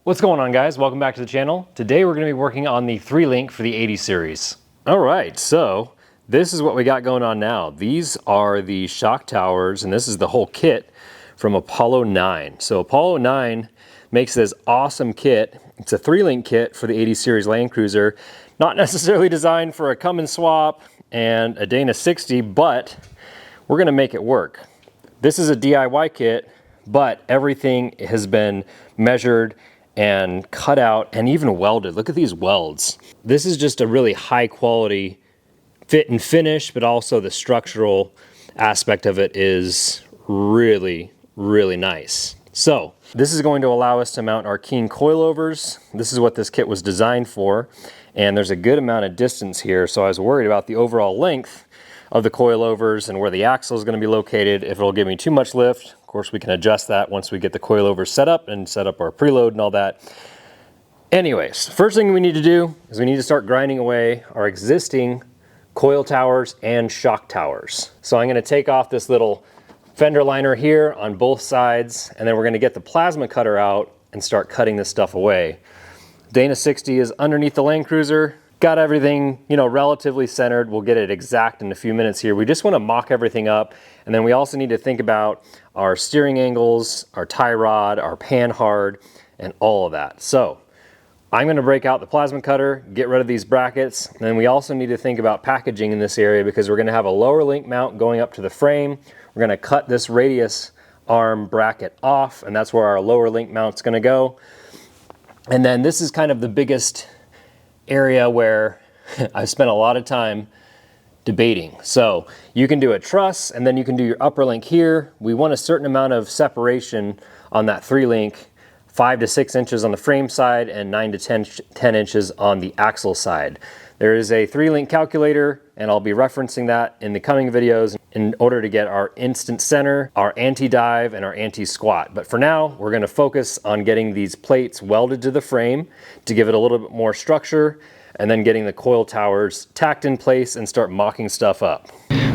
What's going on, guys? Welcome back to the channel. Today we're going to be working on the 3-link for the 80 series. All right, so this is what we got going on now. These are the shock towers, and this is the whole kit from Apollo9. So Apollo9 makes this awesome kit. It's a 3-link kit for the 80 series Land Cruiser. Not necessarily designed for a come and swap and a Dana 60, but we're going to make it work. This is a DIY kit, but everything has been measured and cut out and even welded. Look at these welds. This is just a really high quality fit and finish, but also the structural aspect of it is really, really nice. So this is going to allow us to mount our King coilovers. This is what this kit was designed for, and there's a good amount of distance here, so I was worried about the overall length of the coilovers and where the axle is going to be located, if it'll give me too much lift. Of course, we can adjust that once we get the coilovers set up and set up our preload and all that. Anyways, first thing we need to do is we need to start grinding away our existing coil towers and shock towers. So I'm going to take off this little fender liner here on both sides, and then we're going to get the plasma cutter out and start cutting this stuff away. Dana 60 is underneath the Land Cruiser. Got everything, relatively centered. We'll get it exact in a few minutes here. We just want to mock everything up. And then we also need to think about our steering angles, our tie rod, our panhard, and all of that. So I'm going to break out the plasma cutter, get rid of these brackets. And then we also need to think about packaging in this area because we're going to have a lower link mount going up to the frame. We're going to cut this radius arm bracket off, and that's where our lower link mount's going to go. And then this is kind of the biggest area where I've spent a lot of time debating. So you can do a truss and then you can do your upper link here. We want a certain amount of separation on that 3-link, 5 to 6 inches on the frame side and 9 to 10 inches on the axle side. There is a 3-link calculator, and I'll be referencing that in the coming videos in order to get our instant center, our anti-dive, and our anti-squat. But for now, we're going to focus on getting these plates welded to the frame to give it a little bit more structure, and then getting the coil towers tacked in place and start mocking stuff up.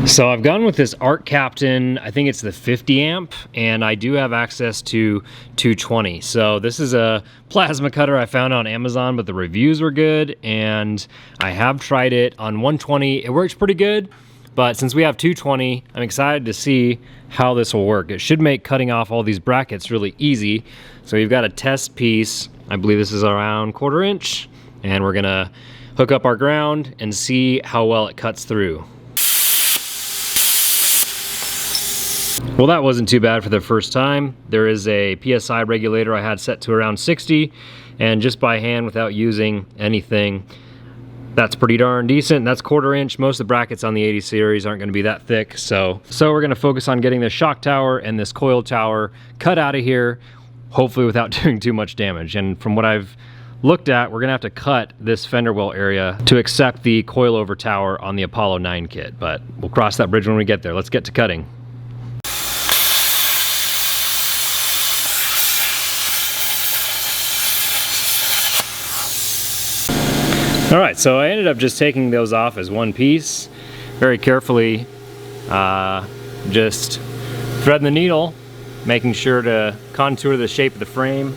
So I've gone with this Art Captain, I think it's the 50 amp, and I do have access to 220. So this is a plasma cutter I found on Amazon, but the reviews were good, and I have tried it on 120. It works pretty good, but since we have 220, I'm excited to see how this will work. It should make cutting off all these brackets really easy. So we've got a test piece. I believe this is around 1/4 inch, and we're gonna hook up our ground and see how well it cuts through. Well, that wasn't too bad for the first time. There is a PSI regulator I had set to around 60, and just by hand without using anything, that's pretty darn decent. That's 1/4 inch. Most of the brackets on the 80 series aren't going to be that thick, so we're going to focus on getting this shock tower and this coil tower cut out of here, hopefully without doing too much damage. And from what I've looked at, we're going to have to cut this fender well area to accept the coilover tower on the Apollo9 kit, but we'll cross that bridge when we get there. Let's get to cutting. All right, so I ended up just taking those off as one piece, very carefully, just threading the needle, making sure to contour the shape of the frame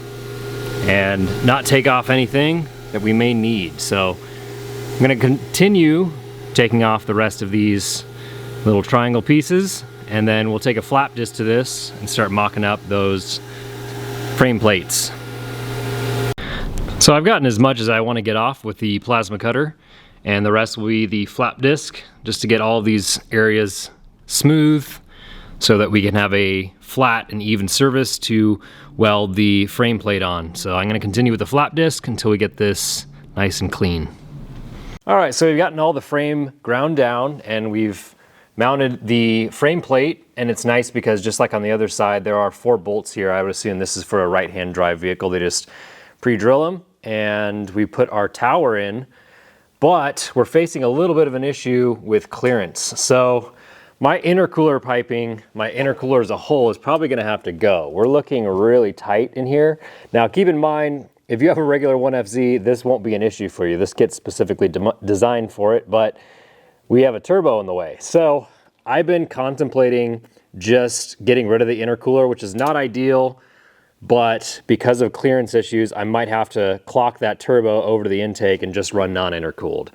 and not take off anything that we may need. So I'm gonna continue taking off the rest of these little triangle pieces, and then we'll take a flap disc to this and start mocking up those frame plates. So I've gotten as much as I want to get off with the plasma cutter, and the rest will be the flap disc, just to get all these areas smooth so that we can have a flat and even surface to weld the frame plate on. So I'm going to continue with the flap disc until we get this nice and clean. All right, so we've gotten all the frame ground down and we've mounted the frame plate, and it's nice because just like on the other side, there are 4 bolts here. I would assume this is for a right-hand drive vehicle. They just pre-drill them, and we put our tower in, but we're facing a little bit of an issue with clearance. So my intercooler piping, my intercooler as a whole is probably gonna have to go. We're looking really tight in here. Now keep in mind, if you have a regular 1FZ, this won't be an issue for you. This kit's specifically designed for it, but we have a turbo in the way. So I've been contemplating just getting rid of the intercooler, which is not ideal but because of clearance issues, I might have to clock that turbo over to the intake and just run non-intercooled.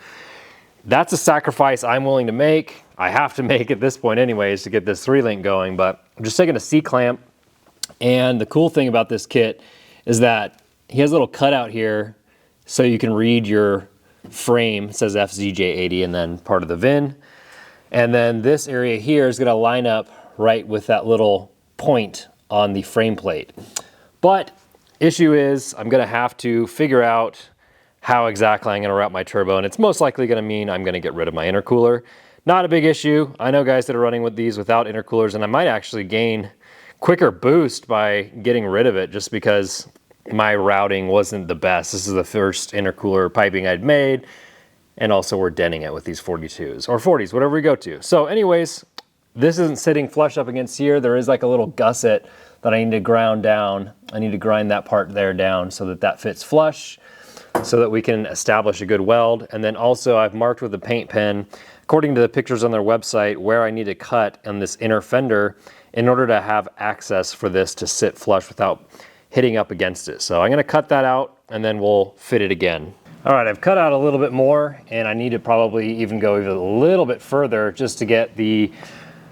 That's a sacrifice I'm willing to make. I have to make at this point anyways to get this 3-link going, but I'm just taking a C-clamp. And the cool thing about this kit is that he has a little cutout here so you can read your frame. It says FZJ80 and then part of the VIN. And then this area here is gonna line up right with that little point on the frame plate. But issue is I'm gonna have to figure out how exactly I'm gonna route my turbo, and it's most likely gonna mean I'm gonna get rid of my intercooler. Not a big issue. I know guys that are running with these without intercoolers, and I might actually gain quicker boost by getting rid of it just because my routing wasn't the best. This is the first intercooler piping I'd made, and also we're denting it with these 42s or 40s, whatever we go to. So anyways, this isn't sitting flush up against here. There is like a little gusset that I need to ground down. I need to grind that part there down so that that fits flush so that we can establish a good weld. And then also I've marked with a paint pen, according to the pictures on their website, where I need to cut on this inner fender in order to have access for this to sit flush without hitting up against it. So I'm gonna cut that out and then we'll fit it again. All right, I've cut out a little bit more and I need to probably even go even a little bit further just to get the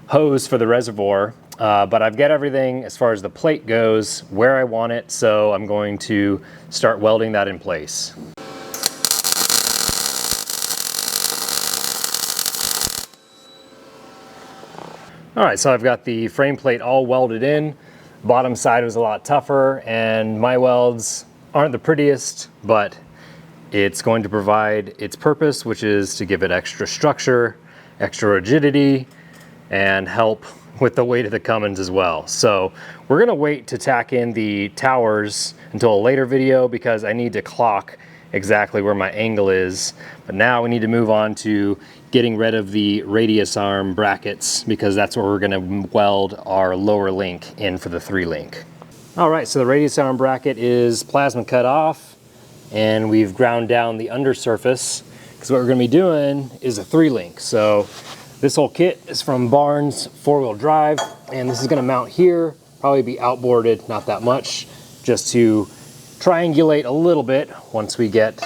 hose for the reservoir. But I've got everything as far as the plate goes where I want it, so I'm going to start welding that in place. All right, so I've got the frame plate all welded in. Bottom side was a lot tougher, and my welds aren't the prettiest, but it's going to provide its purpose, which is to give it extra structure, extra rigidity, and help with the weight of the Cummins as well. So we're gonna wait to tack in the towers until a later video because I need to clock exactly where my angle is. But now we need to move on to getting rid of the radius arm brackets because that's where we're gonna weld our lower link in for the 3-link. All right, so the radius arm bracket is plasma cut off and we've ground down the undersurface because what we're gonna be doing is a 3-link. So this whole kit is from Barnes 4-wheel drive, and this is gonna mount here, probably be outboarded, not that much, just to triangulate a little bit once we get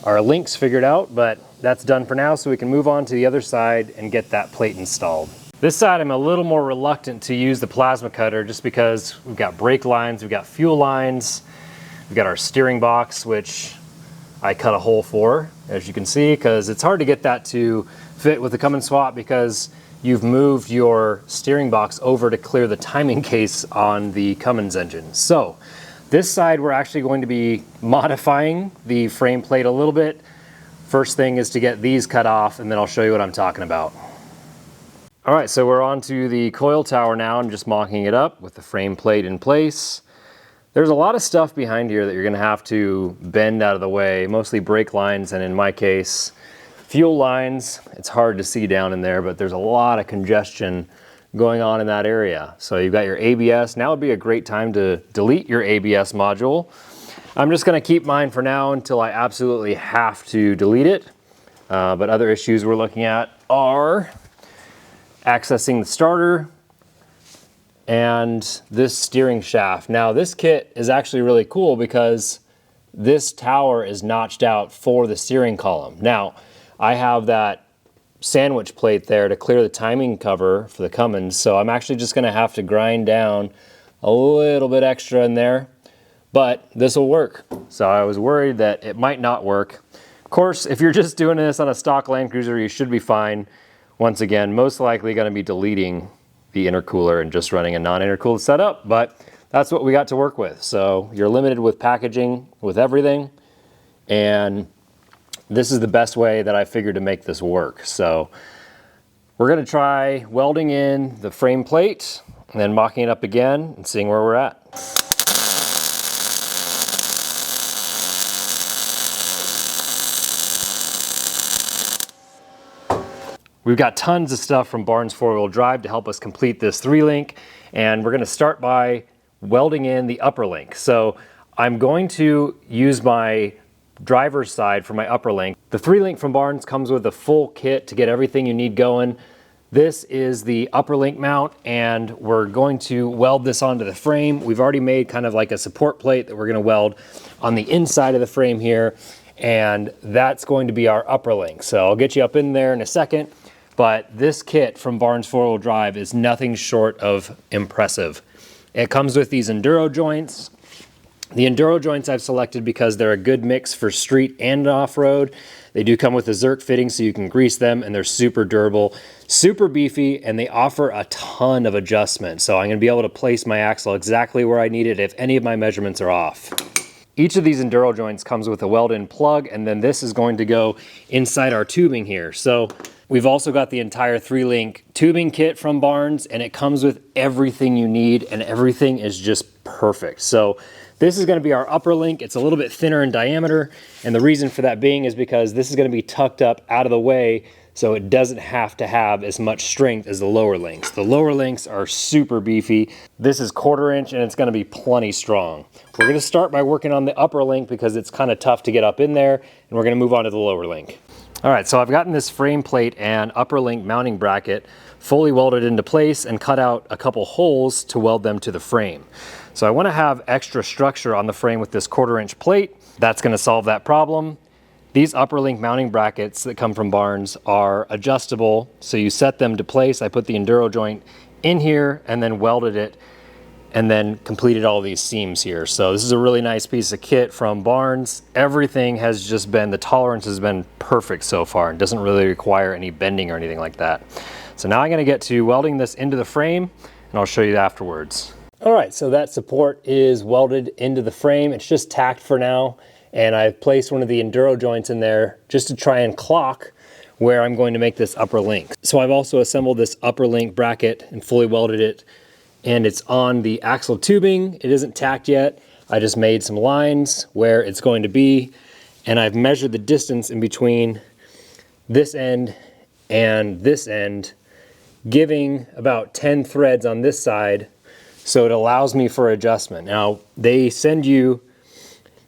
our links figured out, but that's done for now, so we can move on to the other side and get that plate installed. This side I'm a little more reluctant to use the plasma cutter just because we've got brake lines, we've got fuel lines, we've got our steering box, which I cut a hole for, as you can see, because it's hard to get that to fit with the Cummins swap because you've moved your steering box over to clear the timing case on the Cummins engine. So this side we're actually going to be modifying the frame plate a little bit. First thing is to get these cut off and then I'll show you what I'm talking about. All right, so we're on to the coil tower now. I'm just mocking it up with the frame plate in place. There's a lot of stuff behind here that you're gonna have to bend out of the way, mostly brake lines and in my case, fuel lines. It's hard to see down in there, but there's a lot of congestion going on in that area. So you've got your ABS. Now would be a great time to delete your ABS module. I'm just gonna keep mine for now until I absolutely have to delete it. But other issues we're looking at are accessing the starter and this steering shaft. Now this kit is actually really cool because this tower is notched out for the steering column. Now, I have that sandwich plate there to clear the timing cover for the Cummins, so I'm actually just gonna have to grind down a little bit extra in there, but this will work. So I was worried that it might not work. Of course, if you're just doing this on a stock Land Cruiser, you should be fine. Once again, most likely gonna be deleting the intercooler and just running a non-intercooled setup, but that's what we got to work with. So you're limited with packaging with everything, and this is the best way that I figured to make this work. So we're gonna try welding in the frame plate and then mocking it up again and seeing where we're at. We've got tons of stuff from Barnes 4-wheel drive to help us complete this 3-link, and we're gonna start by welding in the upper link. So I'm going to use my driver's side for my upper link. The 3-link from Barnes comes with a full kit to get everything you need going. This is the upper link mount, and we're going to weld this onto the frame. We've already made kind of like a support plate that we're going to weld on the inside of the frame here, and that's going to be our upper link. So I'll get you up in there in a second, but this kit from Barnes 4-wheel drive is nothing short of impressive. It comes with these Enduro joints. The Enduro joints I've selected because they're a good mix for street and off-road. They do come with a Zerk fitting so you can grease them, and they're super durable, super beefy, and they offer a ton of adjustment. So I'm gonna be able to place my axle exactly where I need it if any of my measurements are off. Each of these Enduro joints comes with a weld-in plug, and then this is going to go inside our tubing here. So we've also got the entire 3-link tubing kit from Barnes, and it comes with everything you need, and everything is just perfect. So this is going to be our upper link. It's a little bit thinner in diameter, and the reason for that being is because this is going to be tucked up out of the way so it doesn't have to have as much strength as the lower links. The lower links are super beefy. This is 1/4 inch, and it's going to be plenty strong. We're going to start by working on the upper link because it's kind of tough to get up in there, and we're going to move on to the lower link. All right, so I've gotten this frame plate and upper link mounting bracket fully welded into place and cut out a couple holes to weld them to the frame. So I want to have extra structure on the frame with this 1/4 inch plate. That's going to solve that problem. These upper link mounting brackets that come from Barnes are adjustable, so you set them to place. I put the Enduro joint in here and then welded it and then completed all these seams here. So this is a really nice piece of kit from Barnes. Everything has just been, the tolerance has been perfect so far. It doesn't really require any bending or anything like that. So now I'm gonna get to welding this into the frame, and I'll show you afterwards. All right, so that support is welded into the frame. It's just tacked for now, and I've placed one of the Enduro joints in there just to try and clock where I'm going to make this upper link. So I've also assembled this upper link bracket and fully welded it, and it's on the axle tubing. It isn't tacked yet. I just made some lines where it's going to be, and I've measured the distance in between this end and this end, giving about 10 threads on this side, so it allows me for adjustment. Now, they send you,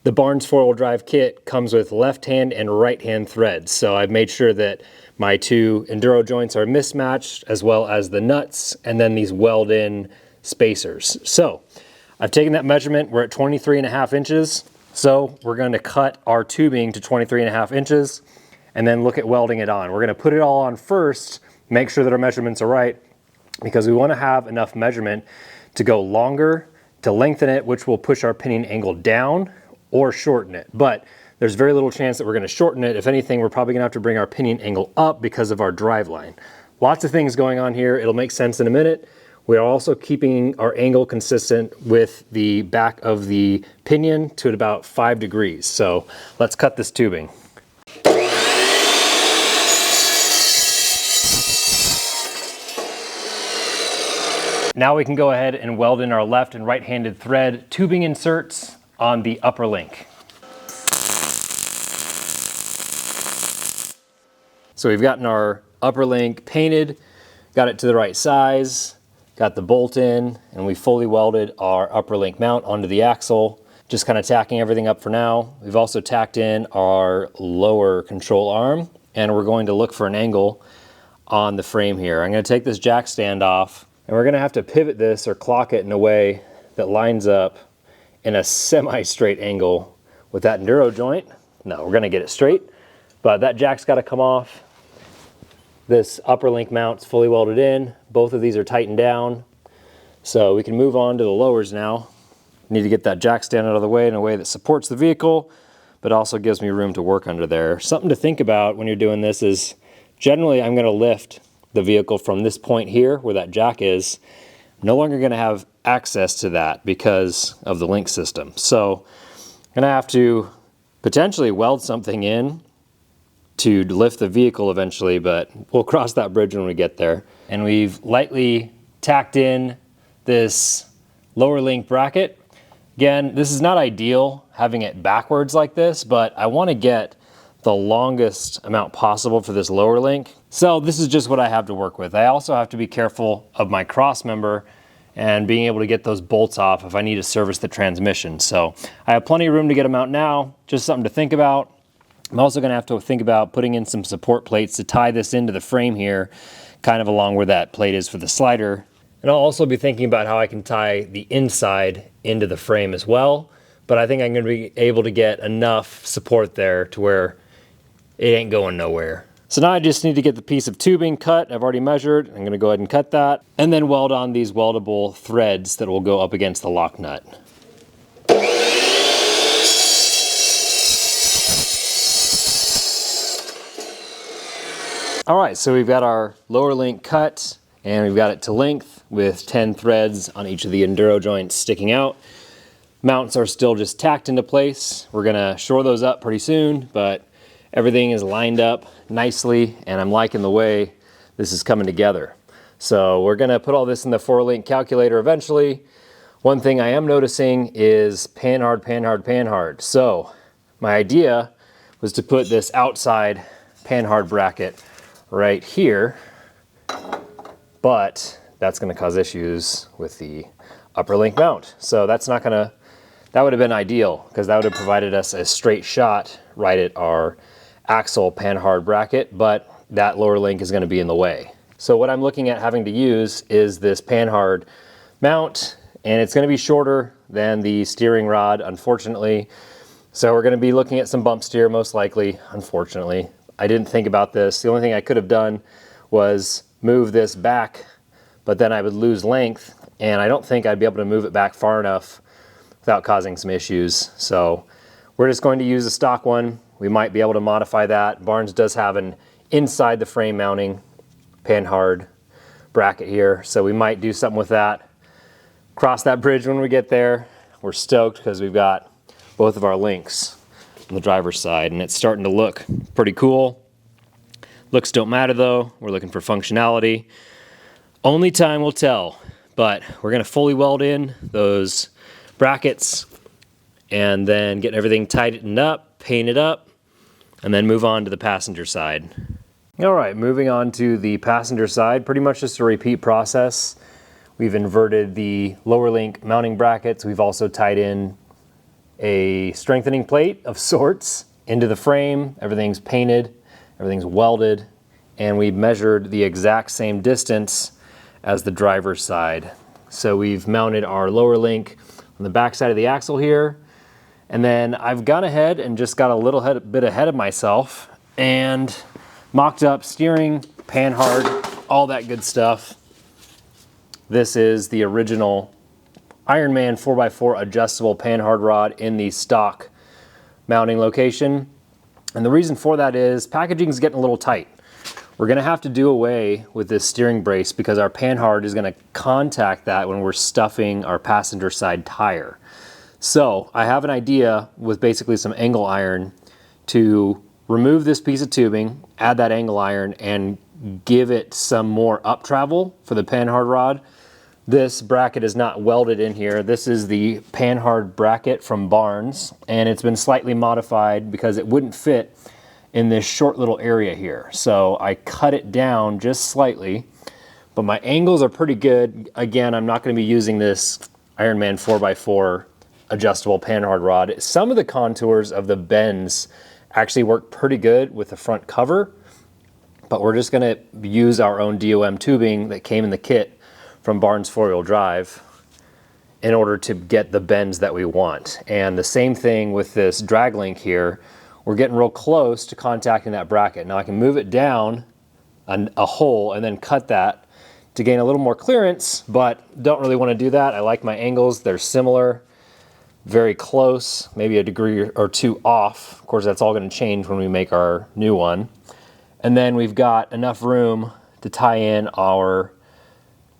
the Barnes 4-wheel drive kit comes with left-hand and right-hand threads, so I've made sure that my 2 Enduro joints are mismatched, as well as the nuts, and then these weld-in spacers. So I've taken that measurement. We're at 23.5 inches. So we're going to cut our tubing to 23.5 inches and then look at welding it on. We're going to put it all on first, make sure that our measurements are right, because we want to have enough measurement to go longer, to lengthen it, which will push our pinion angle down or shorten it. But there's very little chance that we're going to shorten it. If anything, we're probably going to have to bring our pinion angle up because of our drive line. Lots of things going on here. It'll make sense in a minute. We are also keeping our angle consistent with the back of the pinion to about 5 degrees. So let's cut this tubing. Now we can go ahead and weld in our left and right-handed thread tubing inserts on the upper link. So we've gotten our upper link painted, got it to the right size, got the bolt in, and we fully welded our upper link mount onto the axle. Just kind of tacking everything up for now. We've also tacked in our lower control arm, and we're going to look for an angle on the frame here. I'm going to take this jack stand off, and we're going to have to pivot this or clock it in a way that lines up in a semi-straight angle with that Enduro joint. No, we're going to get it straight, but that jack's got to come off. This upper link mount's fully welded in. Both of these are tightened down. So we can move on to the lowers now. Need to get that jack stand out of the way in a way that supports the vehicle, but also gives me room to work under there. Something to think about when you're doing this is generally I'm going to lift the vehicle from this point here where that jack is. I'm no longer going to have access to that because of the link system. So I'm going to have to potentially weld something in to lift the vehicle eventually, but we'll cross that bridge when we get there. And we've lightly tacked in this lower link bracket. Again, this is not ideal having it backwards like this, but I want to get the longest amount possible for this lower link. So this is just what I have to work with. I also have to be careful of my cross member and being able to get those bolts off if I need to service the transmission. So I have plenty of room to get them out now, just something to think about. I'm also going to have to think about putting in some support plates to tie this into the frame here, kind of along where that plate is for the slider. And I'll also be thinking about how I can tie the inside into the frame as well. But I think I'm going to be able to get enough support there to where it ain't going nowhere. So now I just need to get the piece of tubing cut. I've already measured. I'm going to go ahead and cut that. And then weld on these weldable threads that will go up against the lock nut. All right, so we've got our lower link cut and we've got it to length with 10 threads on each of the Enduro joints sticking out. Mounts are still just tacked into place. We're gonna shore those up pretty soon, but everything is lined up nicely and I'm liking the way this is coming together. So we're gonna put all this in the 4-link calculator eventually. One thing I am noticing is pan hard, pan hard, pan hard. So my idea was to put this outside pan hard bracket right here, but that's gonna cause issues with the upper link mount. So that's not gonna, that would have been ideal because that would have provided us a straight shot right at our axle pan hard bracket, but that lower link is gonna be in the way. So what I'm looking at having to use is this pan hard mount, and it's gonna be shorter than the steering rod, unfortunately. So we're gonna be looking at some bump steer most likely, unfortunately. I didn't think about this. The only thing I could have done was move this back, but then I would lose length, and I don't think I'd be able to move it back far enough without causing some issues. So we're just going to use the stock one. We might be able to modify that. Barnes does have an inside the frame mounting pan hard bracket here, so we might do something with that. Cross that bridge when we get there. We're stoked because we've got both of our links on the driver's side, and it's starting to look pretty cool. Looks don't matter though. We're looking for functionality. Only time will tell, but we're gonna fully weld in those brackets and then get everything tightened up, painted up, and then move on to the passenger side. All right, moving on to the passenger side, pretty much just a repeat process. We've inverted the lower link mounting brackets. We've also tied in a strengthening plate of sorts into the frame. Everything's painted, everything's welded, and we measured the exact same distance as the driver's side. So we've mounted our lower link on the back side of the axle here, and then I've gone ahead and just got a little bit ahead of myself and mocked up steering, pan hard, all that good stuff. This is the original Ironman 4x4 adjustable pan hard rod in the stock mounting location. And the reason for that is packaging is getting a little tight. We're gonna have to do away with this steering brace because our pan hard is gonna contact that when we're stuffing our passenger side tire. So I have an idea with basically some angle iron to remove this piece of tubing, add that angle iron, and give it some more up travel for the pan hard rod. This bracket is not welded in here. This is the pan hard bracket from Barnes, and it's been slightly modified because it wouldn't fit in this short little area here. So I cut it down just slightly, but my angles are pretty good. Again, I'm not gonna be using this Ironman 4x4 adjustable pan hard rod. Some of the contours of the bends actually work pretty good with the front cover, but we're just gonna use our own DOM tubing that came in the kit from Barnes 4-wheel drive in order to get the bends that we want. And the same thing with this drag link here. We're getting real close to contacting that bracket. Now I can move it down a hole and then cut that to gain a little more clearance, but don't really want to do that. I like my angles. They're similar, very close, maybe a degree or two off. Of course, that's all going to change when we make our new one. And then we've got enough room to tie in our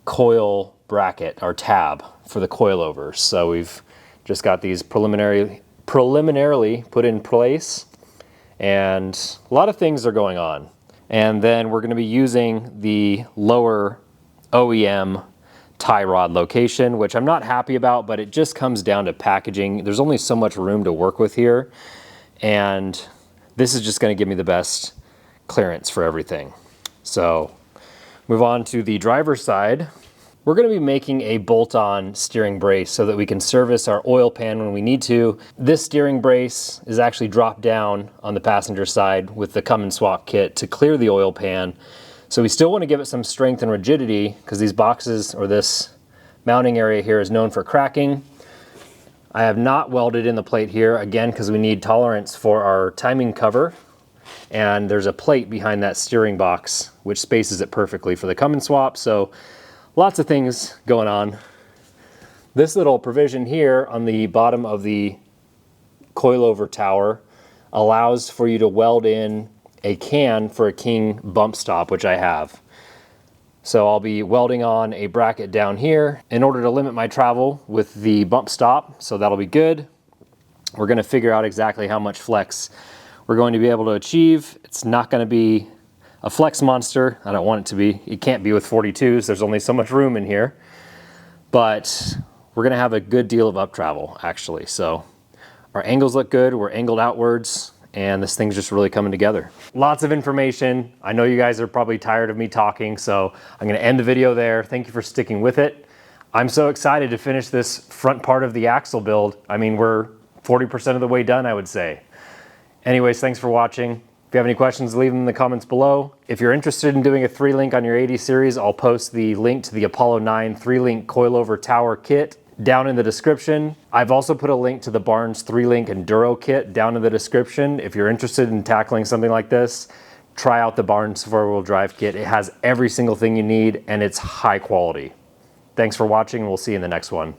coil bracket, our tab for the coilovers. So we've just got these preliminarily put in place, and a lot of things are going on. And then we're going to be using the lower OEM tie rod location, which I'm not happy about, but it just comes down to packaging. There's only so much room to work with here, and this is just going to give me the best clearance for everything. So move on to the driver's side. We're going to be making a bolt-on steering brace so that we can service our oil pan when we need to. This steering brace is actually dropped down on the passenger side with the come and swap kit to clear the oil pan. So we still want to give it some strength and rigidity because these boxes, or this mounting area here, is known for cracking. I have not welded in the plate here, again, because we need tolerance for our timing cover. And there's a plate behind that steering box, which spaces it perfectly for the come and swap. So lots of things going on. This little provision here on the bottom of the coilover tower allows for you to weld in a can for a King bump stop, which I have. So I'll be welding on a bracket down here in order to limit my travel with the bump stop, so that'll be good. We're gonna figure out exactly how much flex we're going to be able to achieve. It's not gonna be a flex monster. I don't want it to be. It can't be with 42s. There's only so much room in here. But we're gonna have a good deal of up travel, actually. So our angles look good. We're angled outwards, and this thing's just really coming together. Lots of information. I know you guys are probably tired of me talking, so I'm gonna end the video there. Thank you for sticking with it. I'm so excited to finish this front part of the axle build. I mean, we're 40% of the way done, I would say. Anyways, thanks for watching. If you have any questions, leave them in the comments below. If you're interested in doing a 3-link on your 80 series, I'll post the link to the Apollo9 3-link coilover tower kit down in the description. I've also put a link to the Barnes 3-link Enduro kit down in the description. If you're interested in tackling something like this, try out the Barnes 4-wheel drive kit. It has every single thing you need, and it's high quality. Thanks for watching, and we'll see you in the next one.